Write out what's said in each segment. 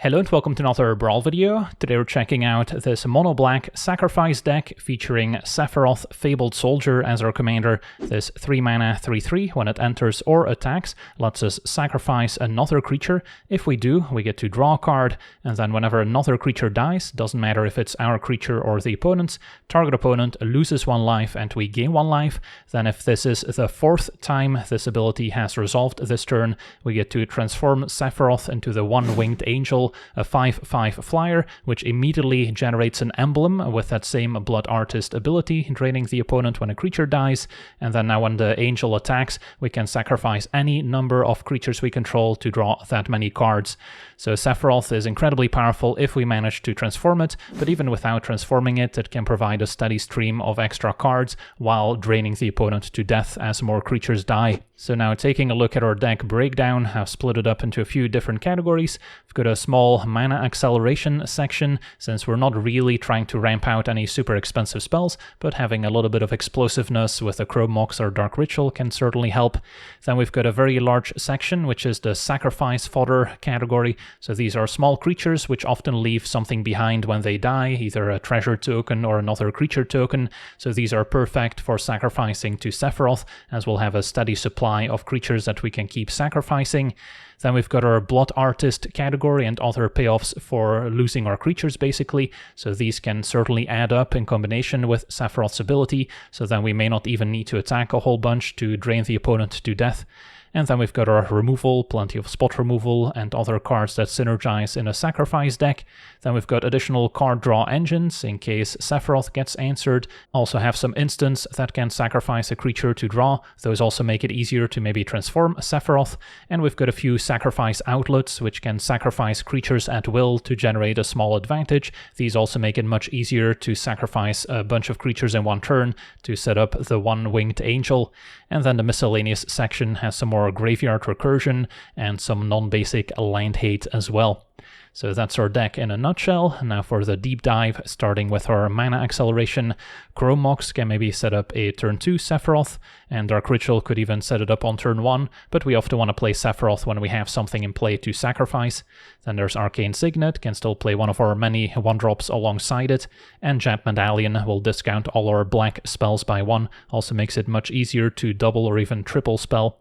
Hello and welcome to another Brawl video. Today we're checking out this mono black sacrifice deck featuring Sephiroth, Fabled Soldier as our commander. This 3 mana 3/3 when it enters or attacks lets us sacrifice another creature. If we do, we get to draw a card, and then whenever another creature dies, doesn't matter if it's our creature or the opponent's, target opponent loses 1 life and we gain 1 life. Then if this is the 4th time this ability has resolved this turn, we get to transform Sephiroth into the 1-winged angel, a 5/5 flyer, which immediately generates an emblem with that same Blood Artist ability, draining the opponent when a creature dies. And then now when the angel attacks, we can sacrifice any number of creatures we control to draw that many cards. So Sephiroth is incredibly powerful if we manage to transform it, but even without transforming it, it can provide a steady stream of extra cards while draining the opponent to death as more creatures die. So now taking a look at our deck breakdown, I've split it up into a few different categories. We've got a small mana acceleration section, since we're not really trying to ramp out any super expensive spells, but having a little bit of explosiveness with a Chrome Mox or Dark Ritual can certainly help. Then we've got a very large section, which is the sacrifice fodder category. So these are small creatures which often leave something behind when they die, either a treasure token or another creature token. So these are perfect for sacrificing to Sephiroth, as we'll have a steady supply of creatures that we can keep sacrificing. Then we've got our Blood Artist category and other payoffs for losing our creatures, basically. So these can certainly add up in combination with Sephiroth's ability, so then we may not even need to attack a whole bunch to drain the opponent to death. And then we've got our removal, plenty of spot removal, and other cards that synergize in a sacrifice deck. Then we've got additional card draw engines in case Sephiroth gets answered. Also have some instants that can sacrifice a creature to draw. Those also make it easier to maybe transform Sephiroth. And we've got a few sacrifice outlets which can sacrifice creatures at will to generate a small advantage. These also make it much easier to sacrifice a bunch of creatures in one turn to set up the 1-winged angel. And then the miscellaneous section has some more graveyard recursion and some non-basic land hate as well. So that's our deck in a nutshell. Now for the deep dive, starting with our mana acceleration. Chrome Mox can maybe set up a turn 2 Sephiroth, and Dark Ritual could even set it up on turn 1, but we often want to play Sephiroth when we have something in play to sacrifice. Then there's Arcane Signet, can still play one of our many 1-drops alongside it, and Jet Medallion will discount all our black spells by 1, also makes it much easier to double or even triple spell.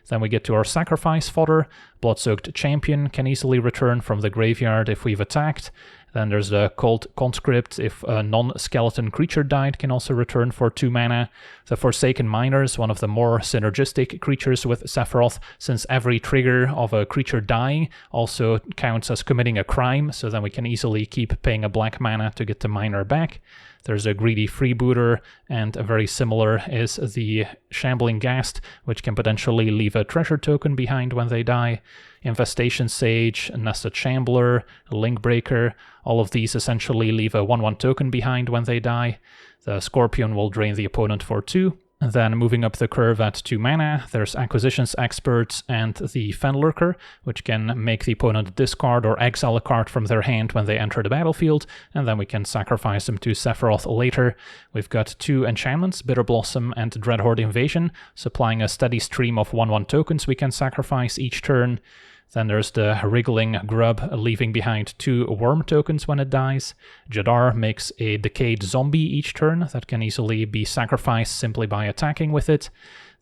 Then we get to our sacrifice fodder. Blood-Soaked Champion can easily return from the graveyard if we've attacked. Then there's the Cold Conscript. If a non-skeleton creature died, can also return for 2 mana. The Forsaken Miner is one of the more synergistic creatures with Sephiroth, since every trigger of a creature dying also counts as committing a crime, so then we can easily keep paying a black mana to get the Miner back. There's a Greedy Freebooter, and very similar is the Shambling Ghast, which can potentially leave a treasure token behind when they die. Infestation Sage, Nested Shambler, Link Breaker, all of these essentially leave a 1/1 token behind when they die. The Scorpion will drain the opponent for 2. Then moving up the curve at 2 mana, there's Acquisitions Experts and the Fenlurker, which can make the opponent discard or exile a card from their hand when they enter the battlefield, and then we can sacrifice them to Sephiroth later. We've got 2 enchantments, Bitter Blossom and Dreadhorde Invasion, supplying a steady stream of 1/1 tokens we can sacrifice each turn. Then there's the Wriggling Grub, leaving behind 2 worm tokens when it dies. Jadar makes a Decayed Zombie each turn that can easily be sacrificed simply by attacking with it.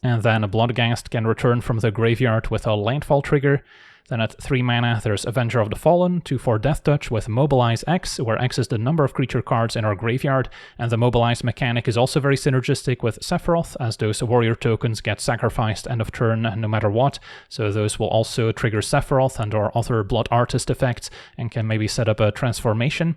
And then a Bloodghast can return from the graveyard with a landfall trigger. Then at 3 mana, there's Avenger of the Fallen, 2/4 Death Touch with Mobilize X, where X is the number of creature cards in our graveyard, and the Mobilize mechanic is also very synergistic with Sephiroth, as those warrior tokens get sacrificed end of turn no matter what, so those will also trigger Sephiroth and our other Blood Artist effects, and can maybe set up a transformation.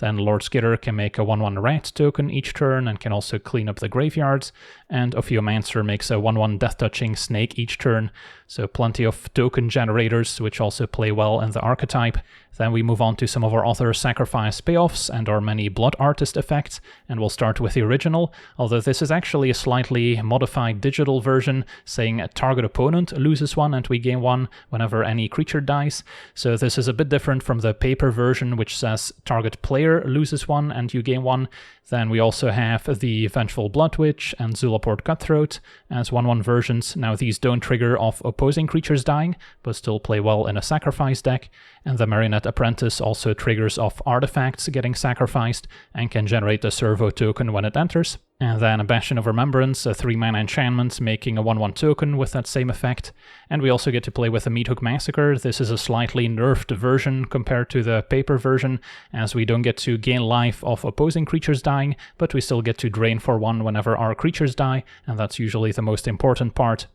Then Lord Skitter can make a 1/1 rat token each turn and can also clean up the graveyards, and Ophiomancer makes a 1/1 Death Touching snake each turn, so plenty of token generators which also play well in the archetype. Then we move on to some of our other sacrifice payoffs and our many Blood Artist effects, and we'll start with the original, although this is actually a slightly modified digital version, saying a target opponent loses 1 and we gain 1 whenever any creature dies. So this is a bit different from the paper version, which says target player loses 1 and you gain 1. Then we also have the Vengeful Blood Witch and Zulop Teleport Cutthroat as 1/1 versions. Now these don't trigger off opposing creatures dying, but still play well in a sacrifice deck. And the Marionette Apprentice also triggers off artifacts getting sacrificed and can generate a servo token when it enters. And then a Bastion of Remembrance, a 3-mana enchantment, making a 1/1 token with that same effect. And we also get to play with a Meathook Massacre. This is a slightly nerfed version compared to the paper version, as we don't get to gain life off opposing creatures dying, but we still get to drain for 1 whenever our creatures die, and that's usually the most important part.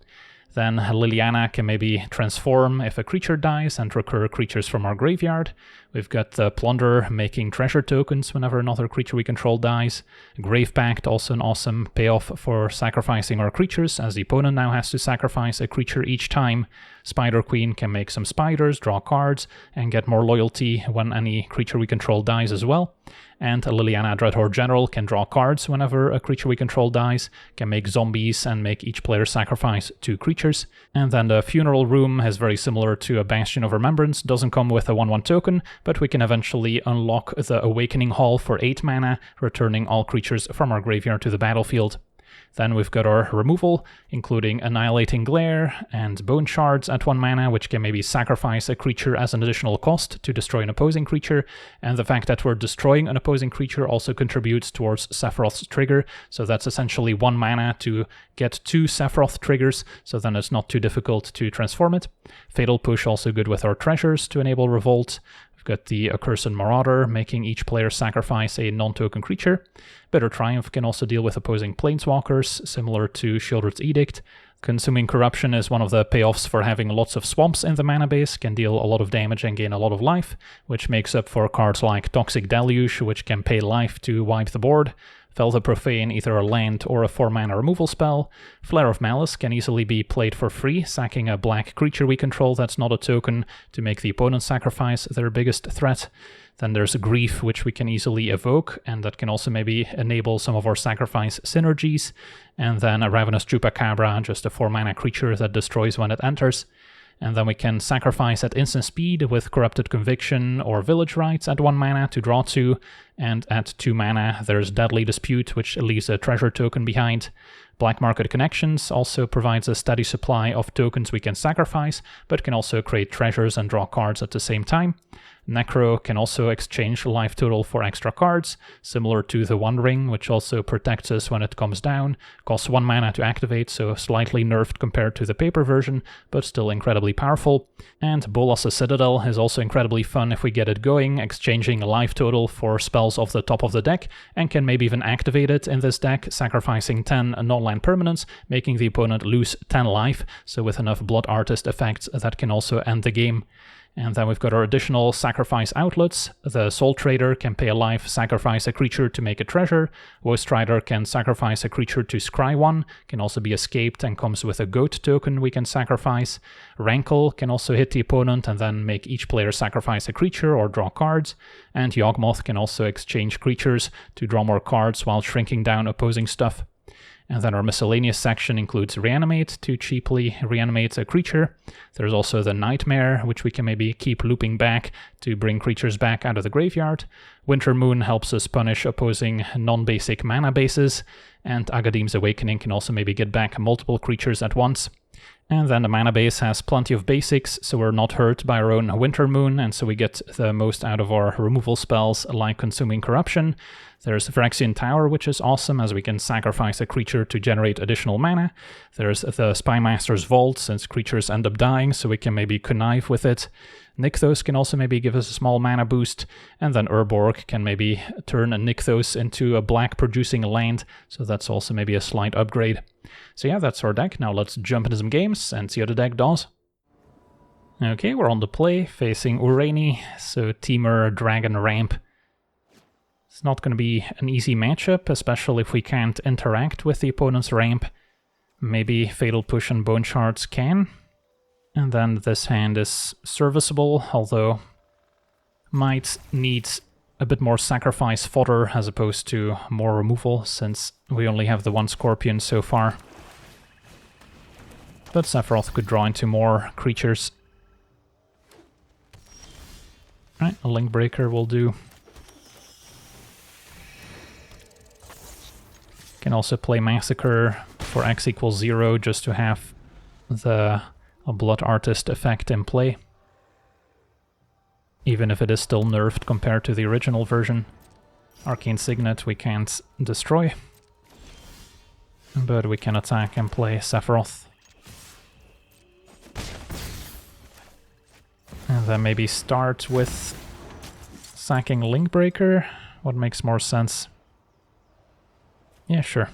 Then Liliana can maybe transform if a creature dies and recur creatures from our graveyard. We've got the Plunderer making treasure tokens whenever another creature we control dies. Grave Pact, also an awesome payoff for sacrificing our creatures, as the opponent now has to sacrifice a creature each time. Spider Queen can make some spiders, draw cards, and get more loyalty when any creature we control dies as well. And Liliana Dreadhorde General can draw cards whenever a creature we control dies, can make zombies and make each player sacrifice 2 creatures. And then the Funeral Room is very similar to a Bastion of Remembrance, doesn't come with a 1/1 token, but we can eventually unlock the Awakening Hall for 8 mana, returning all creatures from our graveyard to the battlefield. Then we've got our removal, including Annihilating Glare and Bone Shards at 1 mana, which can maybe sacrifice a creature as an additional cost to destroy an opposing creature, and the fact that we're destroying an opposing creature also contributes towards Sephiroth's trigger, so that's essentially 1 mana to get 2 Sephiroth triggers, so then it's not too difficult to transform it. Fatal Push also good with our treasures to enable Revolt. We've got the Accursed Marauder, making each player sacrifice a non-token creature. Bitter Triumph can also deal with opposing planeswalkers, similar to Sheoldred's Edict. Consuming Corruption is one of the payoffs for having lots of swamps in the mana base, can deal a lot of damage and gain a lot of life, which makes up for cards like Toxic Deluge, which can pay life to wipe the board. Fel the Profane, either a land or a 4-mana removal spell. Flare of Malice can easily be played for free, sacking a black creature we control that's not a token to make the opponent sacrifice their biggest threat. Then there's Grief, which we can easily evoke, and that can also maybe enable some of our sacrifice synergies. And then a Ravenous Chupacabra, just a 4-mana creature that destroys when it enters. And then we can sacrifice at instant speed with Corrupted Conviction or Village Rites at 1 mana to draw 2, and at 2 mana there's Deadly Dispute, which leaves a treasure token behind. Black Market Connections also provides a steady supply of tokens we can sacrifice, but can also create treasures and draw cards at the same time. Necro can also exchange life total for extra cards, similar to the One Ring, which also protects us when it comes down. Costs 1 mana to activate, so slightly nerfed compared to the paper version, but still incredibly powerful. And Bolas' Citadel is also incredibly fun if we get it going, exchanging a life total for spells off the top of the deck, and can maybe even activate it in this deck, sacrificing 10 non-land permanents, making the opponent lose 10 life, so with enough Blood Artist effects that can also end the game. And then we've got our additional sacrifice outlets. The Soul Trader can pay a life, sacrifice a creature to make a treasure. Woe Strider can sacrifice a creature to scry 1, can also be escaped and comes with a goat token we can sacrifice. Rankle can also hit the opponent and then make each player sacrifice a creature or draw cards. And Yawgmoth can also exchange creatures to draw more cards while shrinking down opposing stuff. And then our miscellaneous section includes Reanimate to cheaply reanimate a creature. There's also the Nightmare, which we can maybe keep looping back to bring creatures back out of the graveyard. Winter Moon helps us punish opposing non-basic mana bases. And Agadim's Awakening can also maybe get back multiple creatures at once. And then the mana base has plenty of basics, so we're not hurt by our own Winter Moon, and so we get the most out of our removal spells like Consuming Corruption. There's Phyrexian Tower, which is awesome, as we can sacrifice a creature to generate additional mana. There's the Spymaster's Vault, since creatures end up dying, so we can maybe connive with it. Nykthos can also maybe give us a small mana boost, and then Urborg can maybe turn a Nykthos into a black producing land, so that's also maybe a slight upgrade. So yeah, that's our deck. Now let's jump into some games and see how the deck does. Okay, we're on the play, facing Ureni, so Temur, Dragon, Ramp. It's not going to be an easy matchup, especially if we can't interact with the opponent's ramp. Maybe Fatal Push and Bone Shards can. And then this hand is serviceable, although might need a bit more sacrifice fodder as opposed to more removal, since we only have the 1 Scorpion so far. But Sephiroth could draw into more creatures. Right, a Link Breaker will do. Can also play Massacre for x equals 0 just to have the Blood Artist effect in play. Even if it is still nerfed compared to the original version. Arcane Signet we can't destroy. But we can attack and play Sephiroth. And then maybe start with sacking Linkbreaker. What makes more sense? Yeah, sure.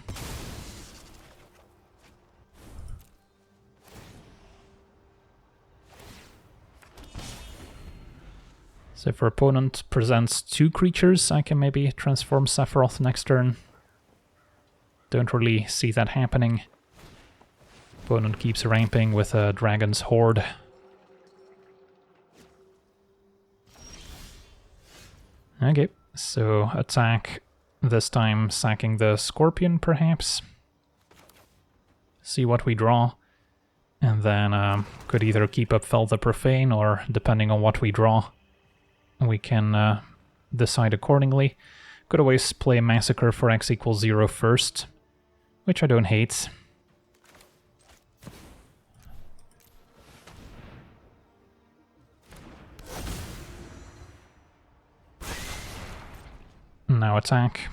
So if our opponent presents 2 creatures, I can maybe transform Sephiroth next turn. Don't really see that happening. Opponent keeps ramping with a Dragon's Horde. Okay, so attack, this time sacking the Scorpion perhaps. See what we draw. And then could either keep up Fel the Profane, or depending on what we draw, we can decide accordingly. Could always play Massacre for x equals 0 first, which I don't hate. Now attack.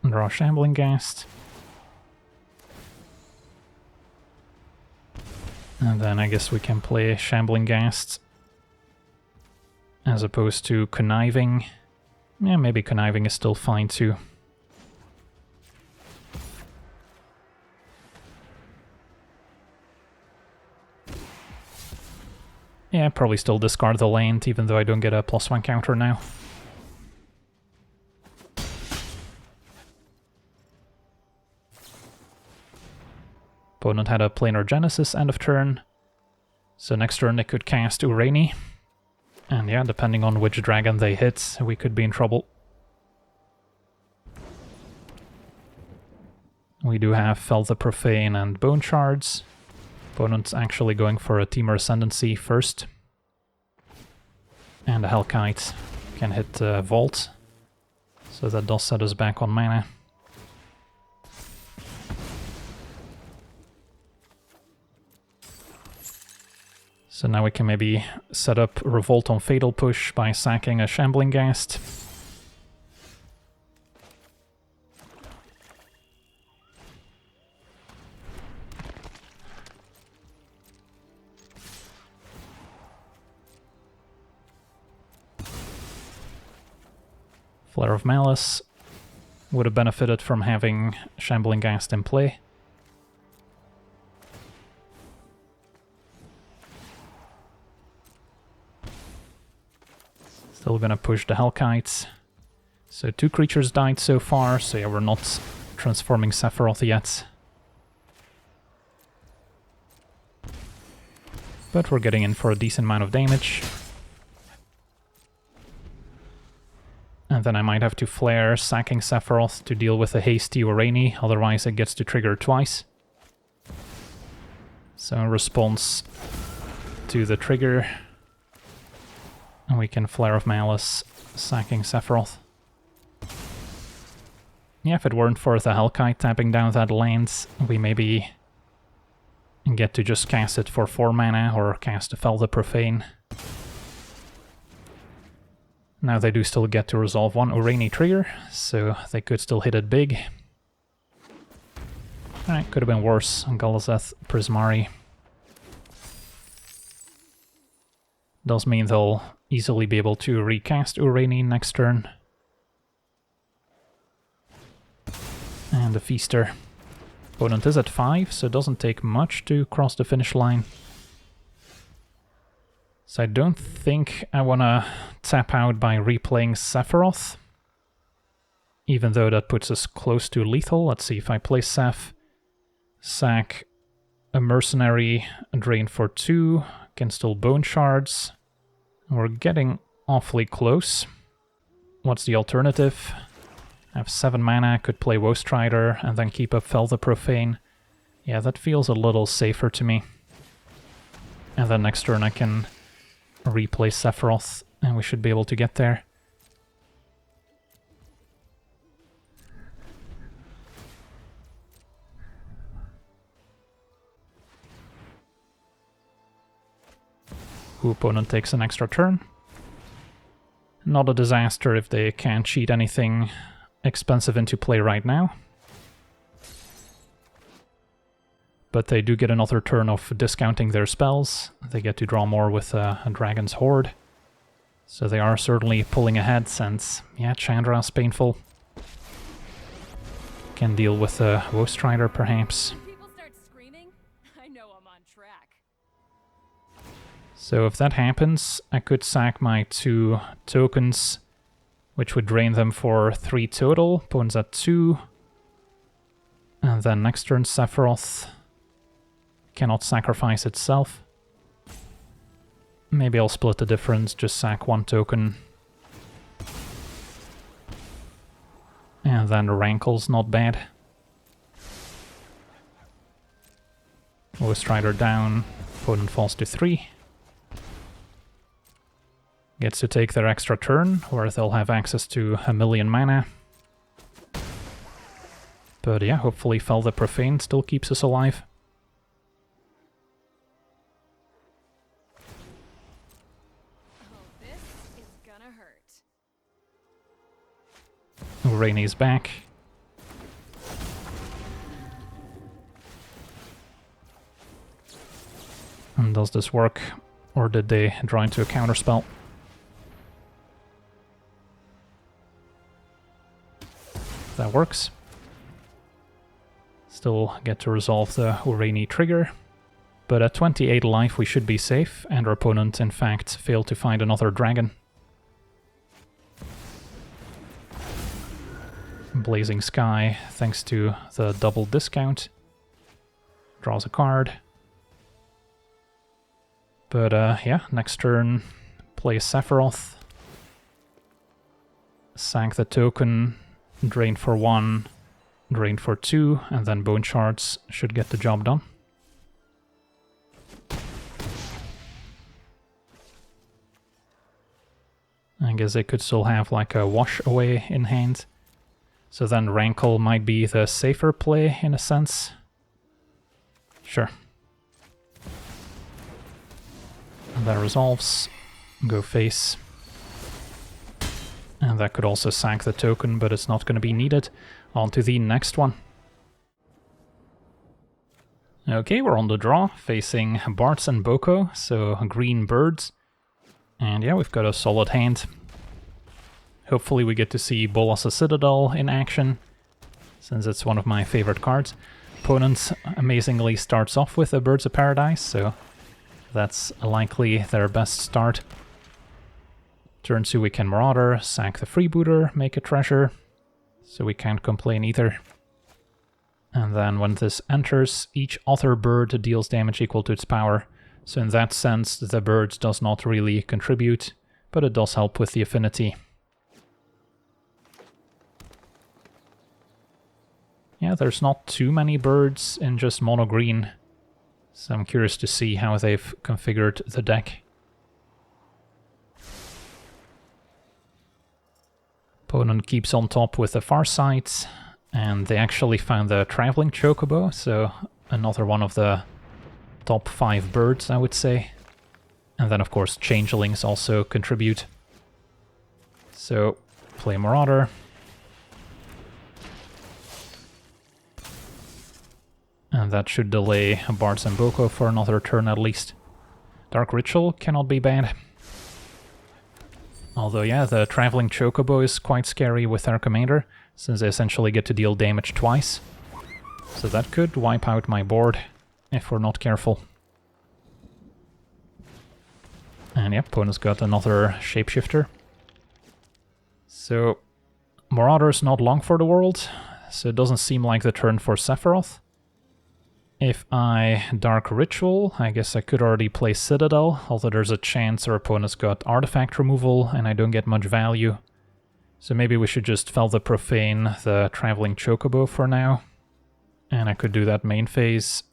Draw Shambling Ghast. And then I guess we can play Shambling Ghast as opposed to Conniving. Yeah, maybe Conniving is still fine too. Yeah, probably still discard the land, even though I don't get a +1 counter now. Opponent had a Planar Genesis end of turn, so next turn they could cast Ureni. And yeah, depending on which dragon they hit, we could be in trouble. We do have Fel the Profane and Bone Shards. Opponent's actually going for a Temur Ascendancy first. And a Hellkite can hit Vault, so that does set us back on mana. So now we can maybe set up Revolt on Fatal Push by sacking a Shambling Ghast. Flare of Malice would have benefited from having Shambling Ghast in play. Still gonna push the Hellkites. So 2 creatures died so far, so yeah, we're not transforming Sephiroth yet. But we're getting in for a decent amount of damage. And then I might have to flare, sacking Sephiroth to deal with a hasty Ureni, otherwise it gets to trigger twice. So in response to the trigger, and we can Flare of Malice, sacking Sephiroth. Yeah, if it weren't for the Hellkite tapping down that land, we maybe get to just cast it for 4 mana, or cast a Fel the Profane. Now they do still get to resolve 1 Ureni trigger, so they could still hit it big. Alright, could have been worse on Galazeth Prismari. Does mean they'll easily be able to recast Ureni next turn. And the Feaster. Opponent is at 5, so it doesn't take much to cross the finish line. So I don't think I want to tap out by replaying Sephiroth, even though that puts us close to lethal. Let's see, if I play Seph, sack a Mercenary, drain for 2, can still Bone Shards. We're getting awfully close. What's the alternative? I have 7 mana, could play Woe Strider and then keep up Fel the Profane. Yeah, that feels a little safer to me. And then next turn I can replay Sephiroth, and we should be able to get there. Opponent takes an extra turn. Not a disaster if they can't cheat anything expensive into play right now. But they do get another turn of discounting their spells. They get to draw more with a Dragon's Horde. So they are certainly pulling ahead since, yeah, Chandra's painful. Can deal with a Ghost Rider perhaps. So if that happens, I could sack my 2 tokens, which would drain them for 3 total. Opponent's at 2. And then next turn Sephiroth cannot sacrifice itself. Maybe I'll split the difference, just sack 1 token. And then Rankle's not bad. Ghost Rider down, opponent falls to 3. Gets to take their extra turn, where they'll have access to 1,000,000 mana. But yeah, hopefully Fel the Profane still keeps us alive. Ureni's back. And does this work? Or did they draw into a counterspell? That works. Still get to resolve the Ureni trigger. But at 28 life we should be safe, and our opponent in fact failed to find another dragon. Blazing Sky, thanks to the double discount. Draws a card. But yeah, next turn, play Sephiroth. Sack the token, drain for 1, drain for 2, and then Bone Shards should get the job done. I guess they could still have like a Wash Away in hand. So then Rankle might be the safer play in a sense. Sure. And that resolves. Go face. And that could also sack the token, but it's not going to be needed. On to the next one. Okay, we're on the draw, facing Bartz and Boko, so green birds. And yeah, we've got a solid hand. Hopefully we get to see Bolas the Citadel in action, since it's one of my favorite cards. Opponent amazingly starts off with a Birds of Paradise, so that's likely their best start. Turn 2 we can Marauder, sack the Freebooter, make a treasure, so we can't complain either. And then when this enters, each other bird deals damage equal to its power. So in that sense, the bird does not really contribute, but it does help with the affinity. Yeah, there's not too many birds in just mono green, so I'm curious to see how they've configured the deck. Opponent keeps on top with the Farsight, and they actually found the Traveling Chocobo, so another one of the top 5 birds, I would say. And then of course Changelings also contribute. So, play Marauder. And that should delay Bartz and Boko for another turn at least. Dark Ritual cannot be bad. Although yeah, the Traveling Chocobo is quite scary with their commander, since they essentially get to deal damage twice. So that could wipe out my board, if we're not careful. And yep, opponent's got another Shapeshifter. So, Marauder's not long for the world, so it doesn't seem like the turn for Sephiroth. If I Dark Ritual, I guess I could already play Citadel, although there's a chance our opponent's got artifact removal and I don't get much value. So maybe we should just Fel the Profane the Traveling Chocobo for now. And I could do that main phase.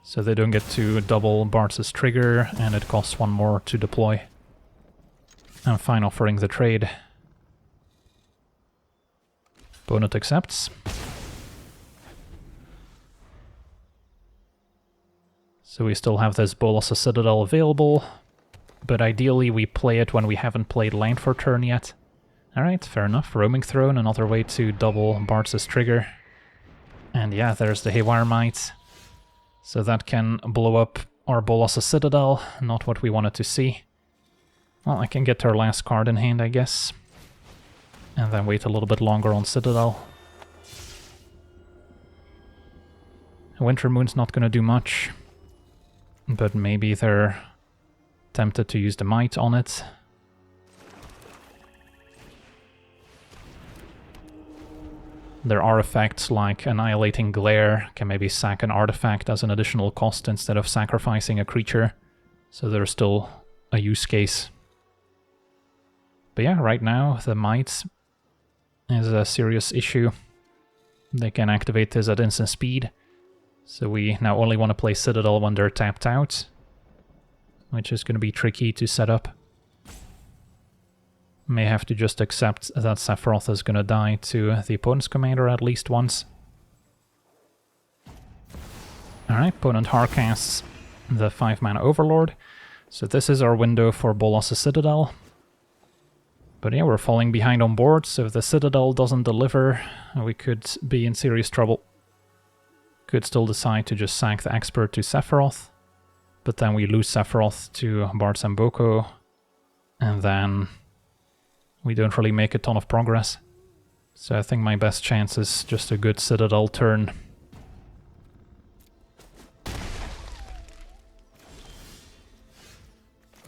So they don't get to double Bartz's trigger, and it costs 1 more to deploy. I'm fine offering the trade. Opponent accepts. So we still have this Bolas Citadel available, but ideally we play it when we haven't played land for turn yet. Alright, fair enough. Roaming Throne, another way to double Bartz's trigger. And yeah, there's the Haywire Might. So that can blow up our Bolas Citadel, not what we wanted to see. Well, I can get our last card in hand, I guess. And then wait a little bit longer on Citadel. Winter Moon's not going to do much, but maybe they're tempted to use the Might on it. There are effects like Annihilating Glare, can maybe sack an artifact as an additional cost instead of sacrificing a creature, so there's still a use case. But yeah, right now the Might is a serious issue. They can activate this at instant speed. So we now only want to play Citadel when they're tapped out, which is going to be tricky to set up. May have to just accept that Sephiroth is going to die to the opponent's commander at least once. Alright, opponent hardcasts the 5-mana Overlord. So this is our window for Bolas Citadel. But yeah, we're falling behind on board, so if the Citadel doesn't deliver, we could be in serious trouble. Could still decide to just sack the Expert to Sephiroth, but then we lose Sephiroth to Bartz and Boko, and then we don't really make a ton of progress. So I think my best chance is just a good Citadel turn.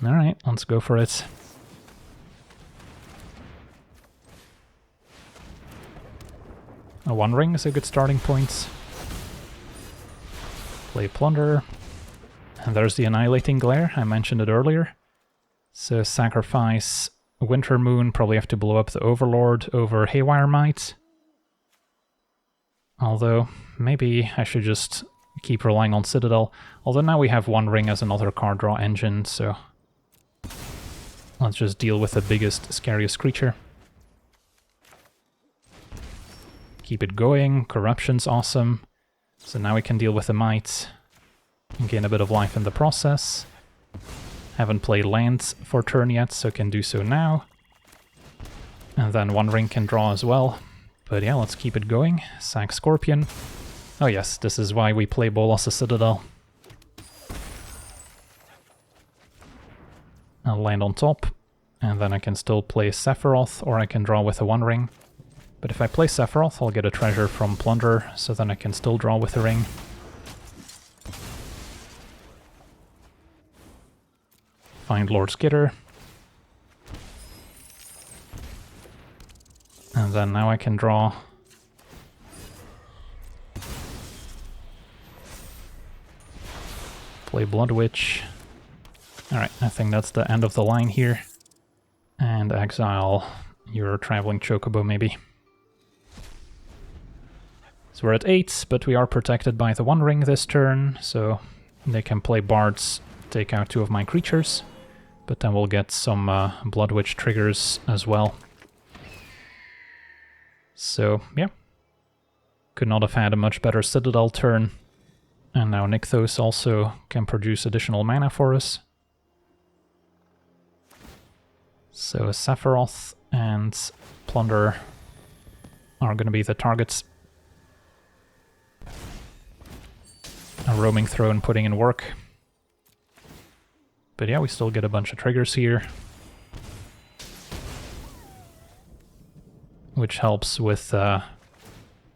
Alright, let's go for it. A One Ring is a good starting point. Play Plunder. And there's the Annihilating Glare, I mentioned it earlier. So sacrifice Winter Moon, probably have to blow up the Overlord over Haywire Might. Although, maybe I should just keep relying on Citadel. Although now we have One Ring as another card draw engine, so let's just deal with the biggest, scariest creature. Keep it going, Corruption's awesome. So now we can deal with the Might and gain a bit of life in the process. Haven't played lands for turn yet, so can do so now. And then One Ring can draw as well. But yeah, let's keep it going. Sack Scorpion. Oh yes, this is why we play Bolas Citadel. I'll land on top, and then I can still play Sephiroth, or I can draw with a One Ring. But if I play Sephiroth, I'll get a treasure from Plunder, so then I can still draw with a ring. Find Lord Skitter. And then now I can draw. Play Blood Witch. Alright, I think that's the end of the line here. And exile your Traveling Chocobo, maybe. So we're at 8, but we are protected by the One Ring this turn, so they can play Bards, take out 2 of my creatures, but then we'll get some Blood Witch triggers as well. So, yeah. Could not have had a much better Citadel turn. And now Nykthos also can produce additional mana for us. So Sephiroth and Plunder are going to be the targets. A Roaming Throne putting in work. But yeah, we still get a bunch of triggers here. Which helps with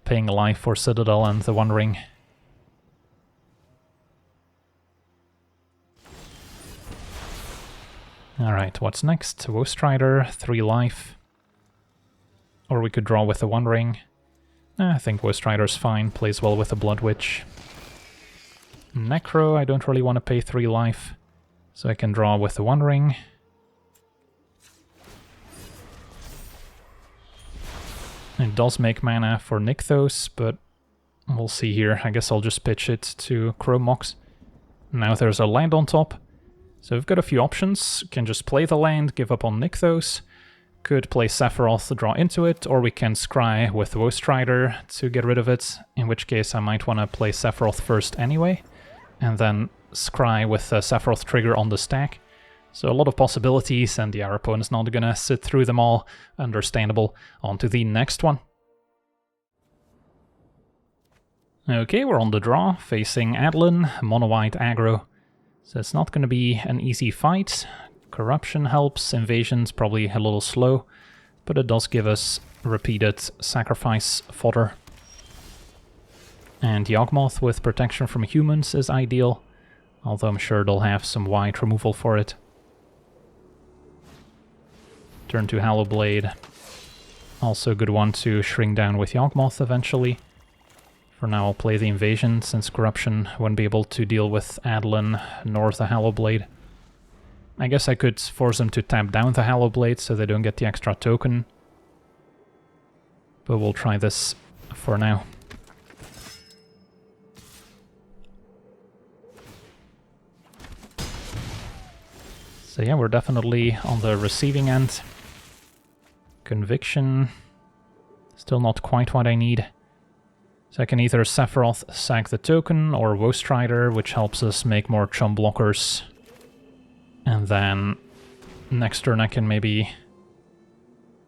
paying life for Citadel and the One Ring. Alright, what's next? Wowstrider, 3 life. Or we could draw with the One Ring. I think Wowstrider's fine, plays well with the Blood Witch. Necro, I don't really want to pay 3 life, so I can draw with the One Ring. It does make mana for Nykthos, but we'll see here. I guess I'll just pitch it to Chrome Mox. Now there's a land on top. So we've got a few options. Can just play the land, give up on Nykthos. Could play Sephiroth to draw into it, or we can scry with Wowstrider to get rid of it, in which case I might want to play Sephiroth first anyway, and then Scry with Sephiroth trigger on the stack. So a lot of possibilities, and our opponent's not gonna sit through them all. Understandable. On to the next one. Okay, we're on the draw, facing Adeline, mono-white aggro. So it's not gonna be an easy fight. Corruption helps, invasion's probably a little slow, but it does give us repeated sacrifice fodder. And Yawgmoth with protection from humans is ideal, although I'm sure they'll have some white removal for it. Turn to Hallowblade. Also a good one to shrink down with Yawgmoth eventually. For now I'll play the invasion, since Corruption won't be able to deal with Adeline nor the Hallowblade. I guess I could force them to tap down the Hallowblade so they don't get the extra token. But we'll try this for now. So yeah, we're definitely on the receiving end. Conviction. Still not quite what I need. So I can either Sephiroth sack the token or Woestrider, which helps us make more chum blockers. And then next turn I can maybe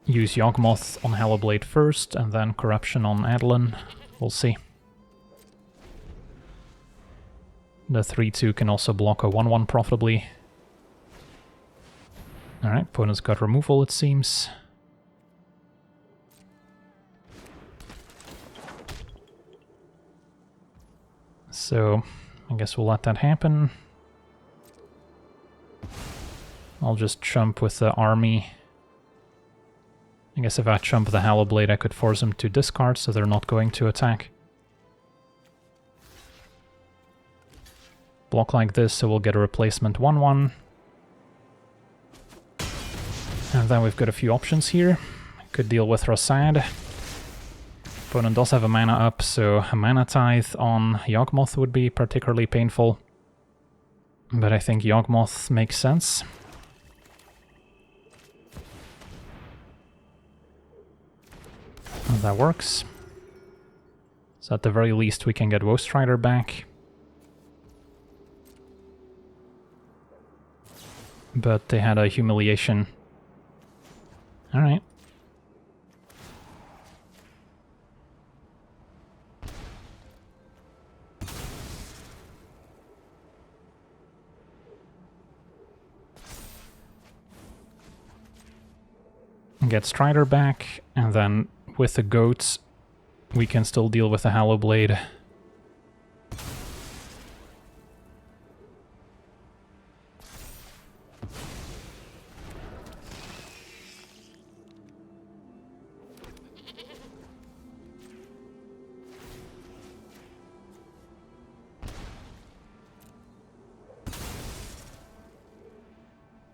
use Yawgmoth on Hallowblade first, and then Corruption on Adeline. We'll see. The 3-2 can also block a 1-1 profitably. Alright, opponent's got removal, it seems. So, I guess we'll let that happen. I'll just chump with the army. I guess if I chump the Hallowblade, I could force them to discard, so they're not going to attack. Block like this, so we'll get a replacement 1-1. And then we've got a few options here. Could deal with Rasad. Opponent does have a mana up, so a mana tithe on Yawgmoth would be particularly painful. But I think Yawgmoth makes sense. And that works. So at the very least we can get Woestrider back. But they had a humiliation. Alright. Get Strider back, and then with the goats we can still deal with the Hallowblade.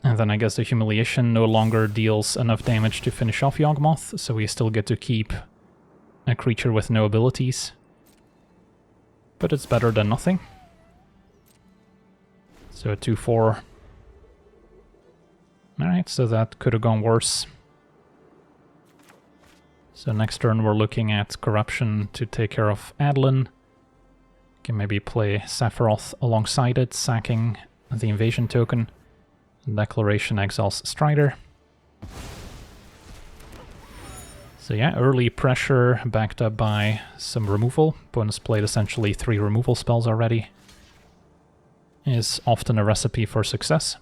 And then I guess the Humiliation no longer deals enough damage to finish off Yawgmoth, so we still get to keep a creature with no abilities. But it's better than nothing. So a 2-4. Alright, so that could have gone worse. So next turn we're looking at Corruption to take care of Adeline. Can maybe play Sephiroth alongside it, sacking the invasion token. Declaration exiles Strider. So yeah, early pressure backed up by some removal. Opponents played essentially 3 removal spells already. Is often a recipe for success.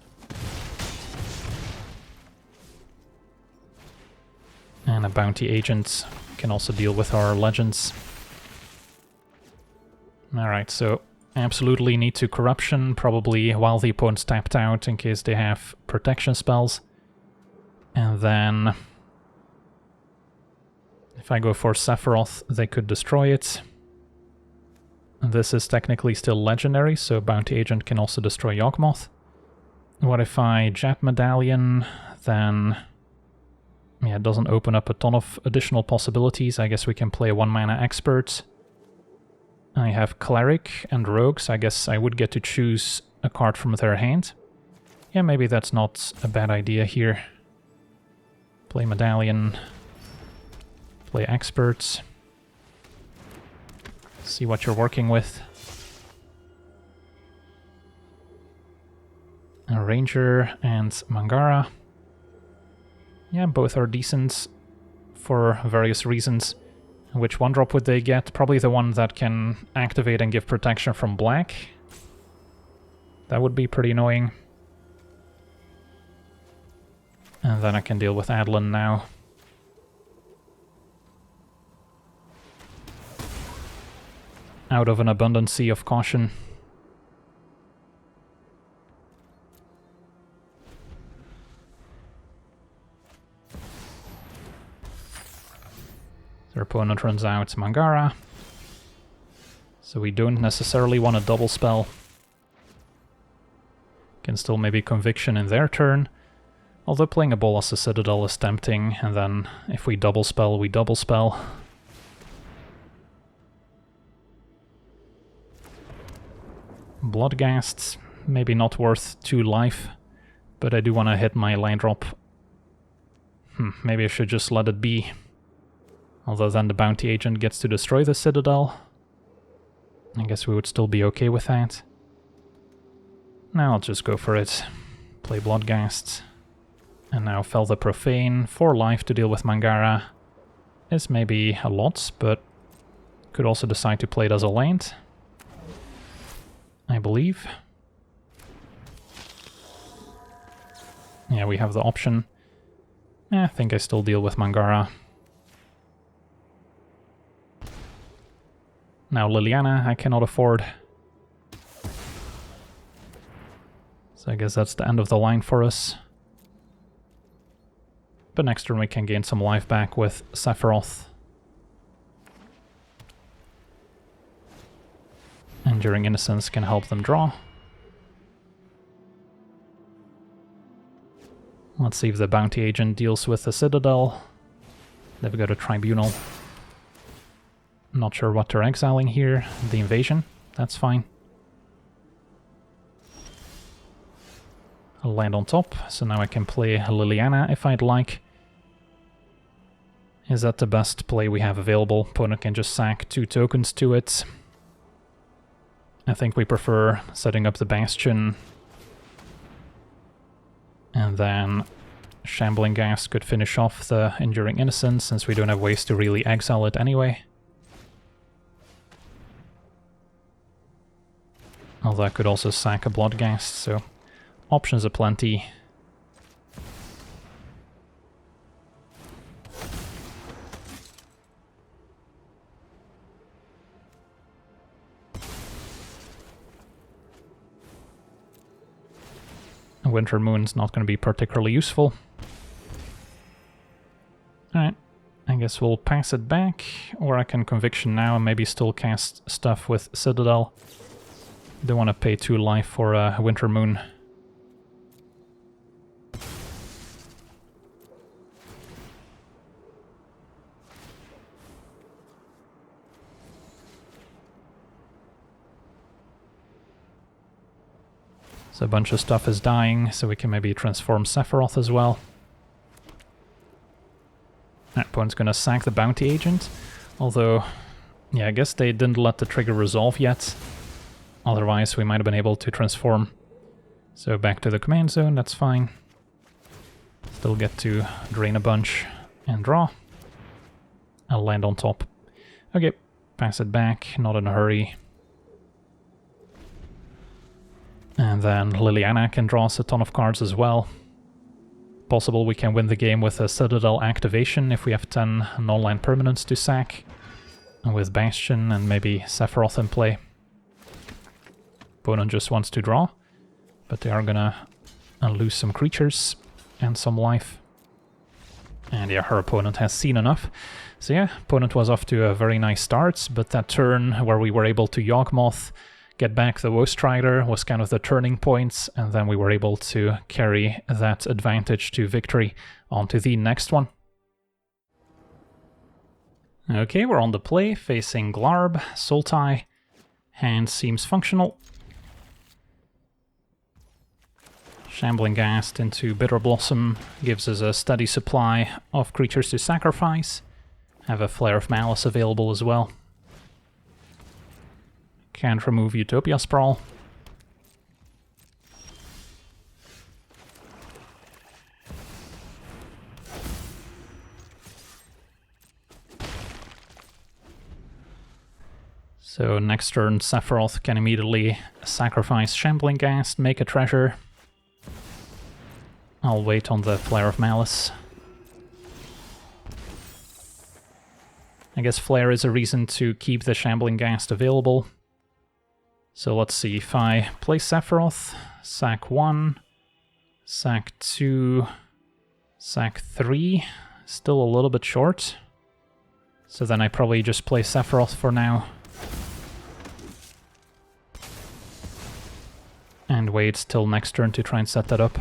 And a bounty agent can also deal with our legends. Alright, so absolutely need to Corruption, probably while the opponent's tapped out in case they have protection spells. And then if I go for Sephiroth, they could destroy it. This is technically still legendary, so Bounty Agent can also destroy Yawgmoth. What if I Jet Medallion, then yeah, it doesn't open up a ton of additional possibilities. I guess we can play 1-mana Expert. I have Cleric and Rogue, so I guess I would get to choose a card from their hand. Yeah, maybe that's not a bad idea here. Play Medallion, play Experts. See what you're working with. A Ranger and Mangara. Yeah, both are decent for various reasons. Which one drop would they get? Probably the one that can activate and give protection from black. That would be pretty annoying. And then I can deal with Adeline now. Out of an abundance of caution. Their opponent runs out Mangara. So we don't necessarily want a double spell. Can still maybe Conviction in their turn. Although playing a Bolas the Citadel is tempting, and then if we double spell, we double spell. Bloodghast, maybe not worth 2 life, but I do want to hit my line drop. Maybe I should just let it be. Although then the bounty agent gets to destroy the Citadel. I guess we would still be okay with that. Now I'll just go for it. Play Bloodghast. And now Fell the Profane. 4 life to deal with Mangara. Is maybe a lot, but could also decide to play it as a land. I believe. Yeah, we have the option. I think I still deal with Mangara. Now Liliana I cannot afford. So I guess that's the end of the line for us. But next turn we can gain some life back with Sephiroth. Enduring Innocence can help them draw. Let's see if the bounty agent deals with the Citadel. They've got a Tribunal. Not sure what they're exiling here. The Invasion, that's fine. I'll land on top, so now I can play Liliana if I'd like. Is that the best play we have available? Opponent can just sack 2 tokens to it. I think we prefer setting up the Bastion. And then Shambling Gas could finish off the Enduring Innocence, since we don't have ways to really exile it anyway. Although I could also sack a Bloodghast, so options aplenty. Winter Moon's not going to be particularly useful. Alright, I guess we'll pass it back, or I can Conviction now and maybe still cast stuff with Citadel. Don't want to pay 2 life for a Winter Moon. So a bunch of stuff is dying, so we can maybe transform Sephiroth as well. That opponent's gonna sack the bounty agent, although, yeah, I guess they didn't let the trigger resolve yet. Otherwise we might have been able to transform. So back to the command zone, that's fine. Still get to drain a bunch and draw. I'll land on top. Okay, pass it back, not in a hurry. And then Liliana can draw us a ton of cards as well. Possible we can win the game with a Citadel activation if we have 10 non-land permanents to sack. And with Bastion and maybe Sephiroth in play. Opponent just wants to draw, but they are gonna lose some creatures and some life. And yeah, her opponent has seen enough. So yeah, opponent was off to a very nice start, but that turn where we were able to Yawgmoth, get back the Woe Strider was kind of the turning point, and then we were able to carry that advantage to victory onto the next one. Okay, we're on the play, facing Glarb, Sultai. Hand seems functional. Shambling Ghast into Bitter Blossom gives us a steady supply of creatures to sacrifice. Have a Flare of Malice available as well. Can't remove Utopia Sprawl. So next turn Sephiroth can immediately sacrifice Shambling Ghast, make a treasure. I'll wait on the Flare of Malice. I guess Flare is a reason to keep the Shambling Ghast available. So let's see, if I play Sephiroth, sack 1, sack 2, sack 3, still a little bit short. So then I probably just play Sephiroth for now. And wait till next turn to try and set that up.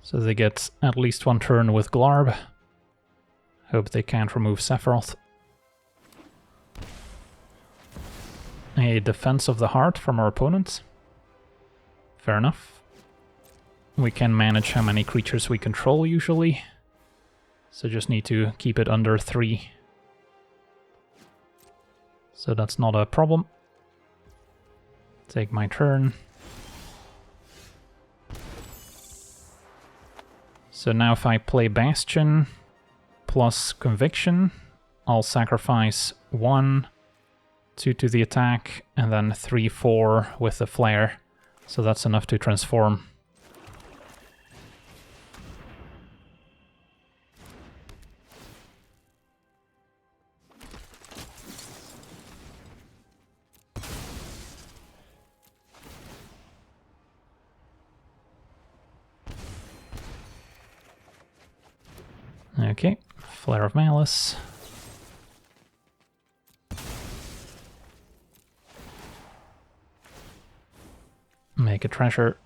So they get at least one turn with Glarb. Hope they can't remove Sephiroth. A Defense of the Heart from our opponent. Fair enough. We can manage how many creatures we control usually. So just need to keep it under 3. So that's not a problem. Take my turn. So now if I play Bastion plus Conviction, I'll sacrifice 1, 2 to the attack, and then 3, 4 with the Flare. So that's enough to transform. Okay, Flare of Malice. Make a treasure.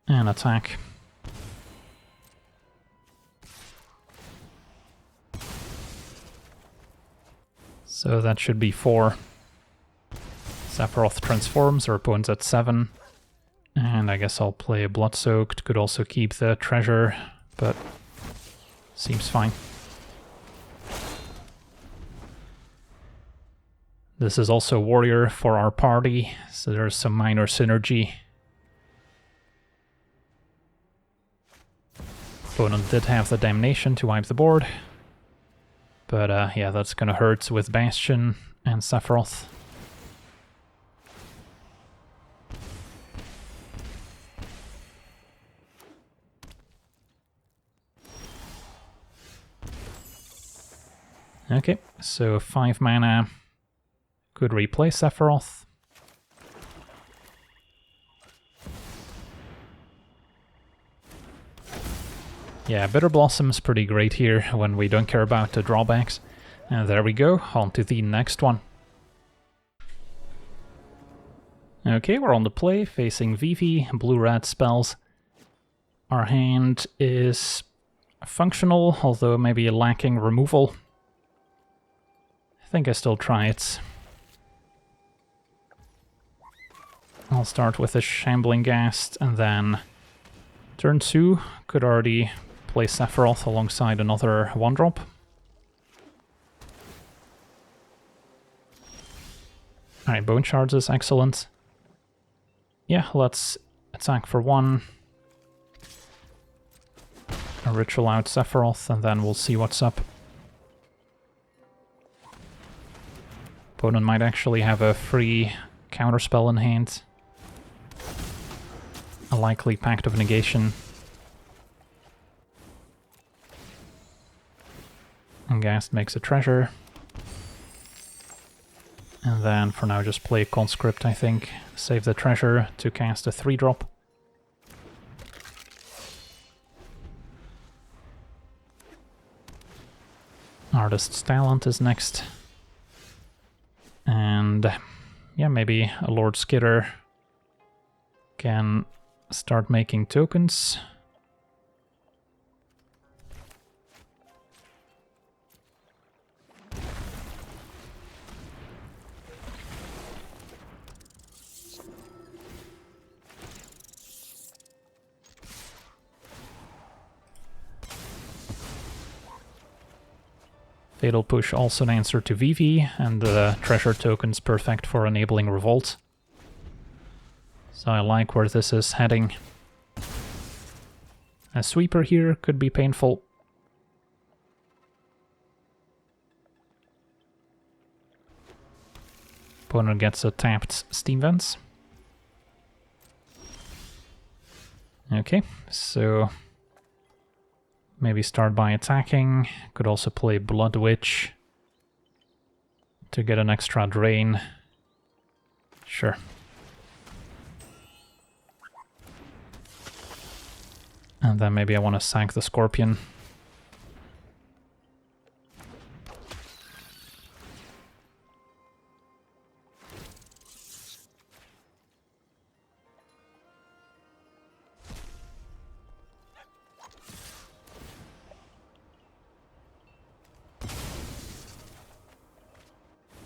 And attack. So that should be 4. Sephiroth transforms, our opponent's at 7. And I guess I'll play Blood-Soaked, could also keep the treasure, but seems fine. This is also Warrior for our party, so there's some minor synergy. Opponent did have the Damnation to wipe the board, but yeah, that's gonna hurt with Bastion and Sephiroth. Okay, so 5 mana could replay Sephiroth. Yeah, Bitter Blossom's pretty great here when we don't care about the drawbacks. And there we go, on to the next one. Okay, we're on the play, facing Vivi, blue-red spells. Our hand is functional, although maybe lacking removal. I think I still try it. I'll start with a Shambling Ghast, and then turn 2 could already play Sephiroth alongside another 1-drop. Alright, Bone Shards is excellent. Yeah, let's attack for 1. A Ritual out Sephiroth, and then we'll see what's up. Opponent might actually have a free counterspell in hand. A likely Pact of Negation. And Ghast makes a treasure. And then for now just play Conscript, I think. Save the treasure to cast a 3-drop. Artist's Talent is next. And yeah, maybe a Lord Skitter can start making tokens. Fatal Push also an answer to Vivi, and the treasure token's perfect for enabling Revolt. So I like where this is heading. A sweeper here could be painful. Opponent gets a tapped Steam Vents. Okay, so maybe start by attacking. Could also play Blood Witch to get an extra drain. Sure. And then maybe I want to sack the Scorpion.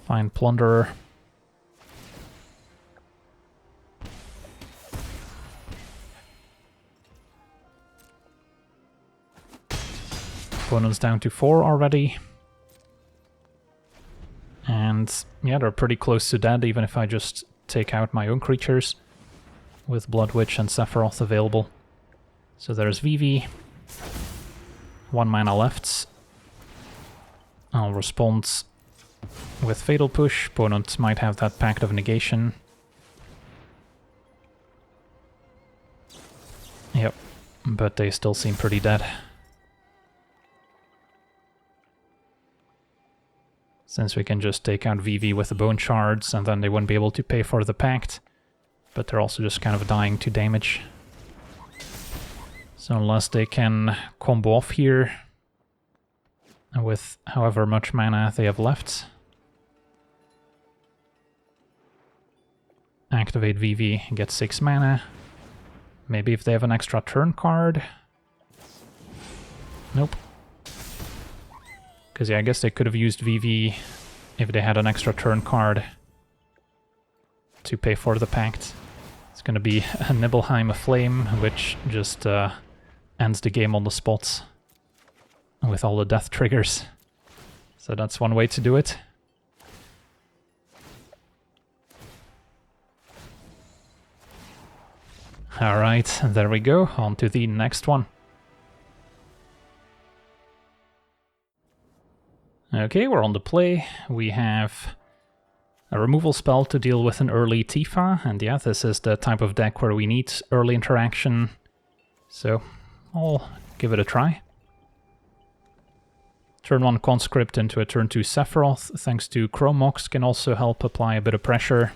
Find Plunderer. Opponent's down to 4 already. And yeah, they're pretty close to dead, even if I just take out my own creatures with Blood Witch and Sephiroth available. So there's Vivi. 1 mana left. I'll respond with Fatal Push. Opponent might have that Pact of Negation. Yep, but they still seem pretty dead. Since we can just take out Vivi with the Bone Shards, and then they wouldn't be able to pay for the Pact. But they're also just kind of dying to damage. So unless they can combo off here with however much mana they have left. Activate Vivi, get 6 mana. Maybe if they have an extra turn card. Nope. Because yeah, I guess they could have used Vivi if they had an extra turn card to pay for the Pact. It's gonna be a Nibelheim Flame, which just ends the game on the spot with all the death triggers. So that's one way to do it. Alright, there we go, on to the next one. Okay, we're on the play. We have a removal spell to deal with an early Tifa, and yeah, this is the type of deck where we need early interaction. So, I'll give it a try. Turn 1 Conscript into a turn 2 Sephiroth, thanks to Chromox, can also help apply a bit of pressure.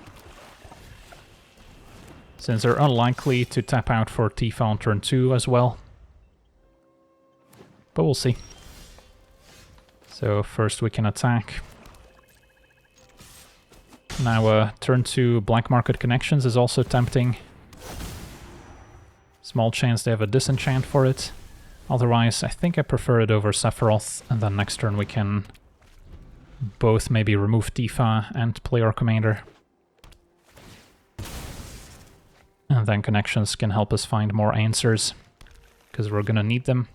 Since they're unlikely to tap out for Tifa on turn 2 as well. But we'll see. So first we can attack. Now turn 2 Black Market Connections is also tempting. Small chance they have a disenchant for it. Otherwise, I think I prefer it over Sephiroth, and then next turn we can both maybe remove Tifa and play our commander. And then connections can help us find more answers, because we're gonna need them.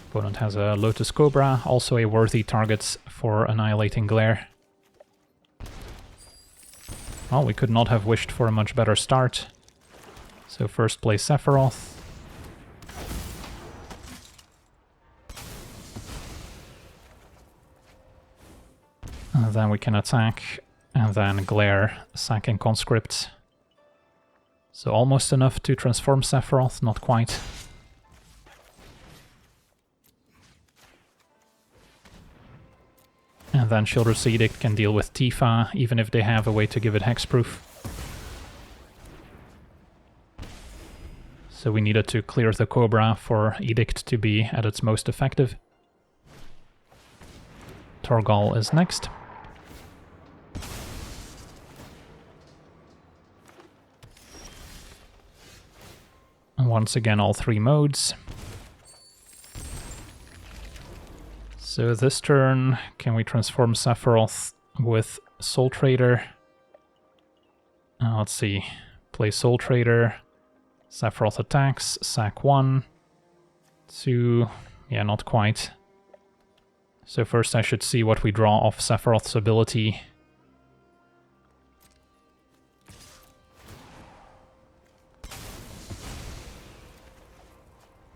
Opponent has a Lotus Cobra, also a worthy target for annihilating Glare. Well, we could not have wished for a much better start. So first play Sephiroth. And then we can attack, and then Glare, sacking Conscript. So almost enough to transform Sephiroth, not quite. And then Children's Edict can deal with Tifa, even if they have a way to give it hexproof. So we needed to clear the Cobra for Edict to be at its most effective. Torgal is next. And once again, all 3 modes. So this turn, can we transform Sephiroth with Soul Trader? Let's see. Play Soul Trader. Sephiroth attacks. Sack 1. 2. Yeah, not quite. So first I should see what we draw off Sephiroth's ability.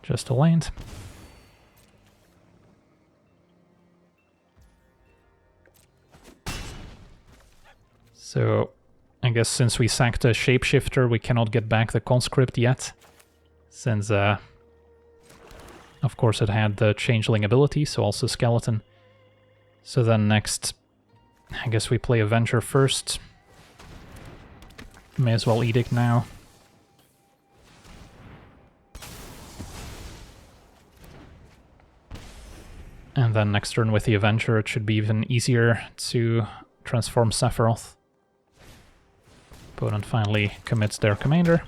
Just a land. So, I guess since we sacked a shapeshifter, we cannot get back the conscript yet. Since, of course, it had the changeling ability, so also skeleton. So then next, I guess we play Avenger first. May as well Edict now. And then next turn with the Avenger, it should be even easier to transform Sephiroth. Opponent finally commits their commander.